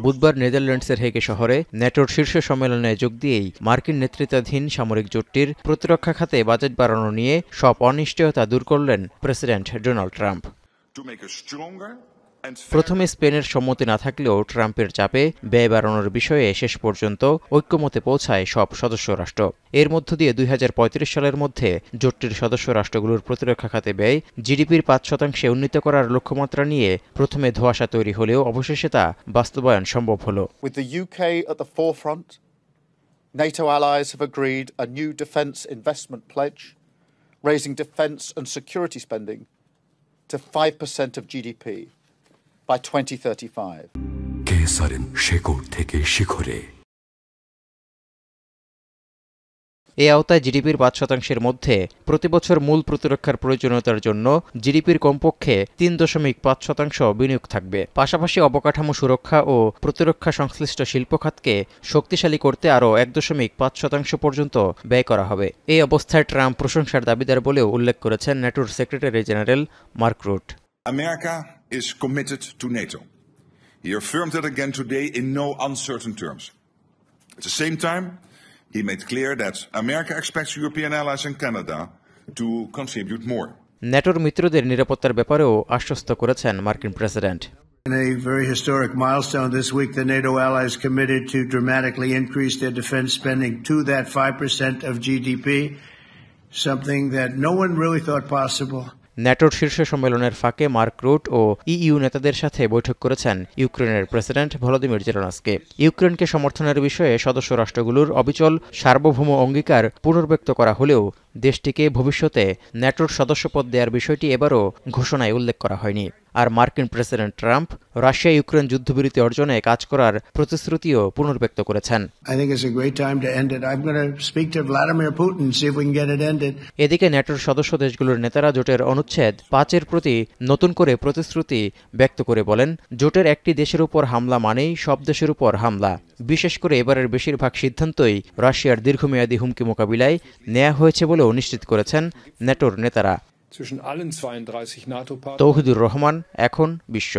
বুধবার নেদারল্যান্ডসের হেগে শহরে ন্যাটোর শীর্ষ সম্মেলনে যোগ দিয়েই মার্কিন নেতৃত্বাধীন সামরিক জোটটির প্রতিরক্ষা খাতে বাজেট বাড়ানো নিয়ে সব অনিশ্চয়তা দূর করলেন প্রেসিডেন্ট ডোনাল্ড ট্রাম্প। প্রথমে স্পেনের সম্মতি না থাকলেও ট্রাম্পের চাপে ব্যয় বাড়ানোর বিষয়ে শেষ পর্যন্ত ঐক্যমতে পৌঁছায় সব সদস্য রাষ্ট্র। এর মধ্য দিয়ে 2035 সালের মধ্যে জোটটির সদস্য রাষ্ট্রগুলোর প্রতিরক্ষা খাতে ব্যয় জিডিপির 5% উন্নীত করার লক্ষ্যমাত্রা নিয়ে প্রথমে ধোঁয়াশা তৈরি হলেও অবশেষে তা বাস্তবায়ন সম্ভব হলো। With the UK at the forefront, NATO allies have agreed a new defence investment pledge, raising defence and security spending to 5% of GDP. By 2035. কেসারের শেকড় থেকে শিখরে। এই আওতায় জিডিপির 5%-এর মধ্যে প্রতিবছর মূল প্রতিরক্ষার প্রয়োজনীয়তার জন্য জিডিপির কমপক্ষে 3.5% বিনিয়োগ থাকবে। পাশাপাশি অবকাঠামো সুরক্ষা ও প্রতিরক্ষা সংশ্লিষ্ট শিল্প খাতকে শক্তিশালী করতে আরও 1.5% পর্যন্ত ব্যয় করা হবে। এই অবস্থায় ট্রাম্প প্রশংসার দাবিদার বলেও উল্লেখ করেছেন ন্যাটোর secretary general mark root. America is committed to NATO. He affirmed it again today in no uncertain terms. At the same time, he made clear that America expects European allies and Canada to contribute more. ন্যাটোর মিত্রদের নিরাপত্তার ব্যাপারেও আশ্বস্ত করেছেন মার্কিন president. In a very historic milestone this week, the NATO allies committed to dramatically increase their defense spending to that 5% of GDP, something that no one really thought possible. ন্যাটোর শীর্ষ সম্মেলনের ফাঁকে মার্ক রুট ও EU নেতাদের সাথে বৈঠক করেছেন ইউক্রেনের president Volodymyr Zelensky. ইউক্রেনকে সমর্থনের বিষয়ে সদস্য রাষ্ট্রগুলোর অবিচল সার্বভৌম অঙ্গীকার পুনর্ব্যক্ত করা হলেও দেশটিকে ভবিষ্যতে ন্যাটোর সদস্যপদ দেওয়ার বিষয়টি এবারও ঘোষণায় উল্লেখ করা হয়নি। আর মার্কিন প্রেসিডেন্ট ট্রাম্প রাশিয়া ইউক্রেন যুদ্ধবিরতি অর্জনে কাজ করার প্রতিশ্রুতিও পুনর্ব্যক্ত করেছেন। এদিকে ন্যাটোর সদস্য দেশগুলোর নেতারা জোটের অনুচ্ছেদ 5-এর প্রতি নতুন করে প্রতিশ্রুতি ব্যক্ত করে বলেন, জোটের একটি দেশের উপর হামলা মানেই সব দেশের উপর হামলা। বিশেষ করে এবারের বেশিরভাগ সিদ্ধান্তই রাশিয়ার দীর্ঘমেয়াদী হুমকি মোকাবিলায় নেওয়া হয়েছে বলেও নিশ্চিত করেছেন ন্যাটোর নেতারা। তৌহিদুর রহমান, এখন বিশ্ব।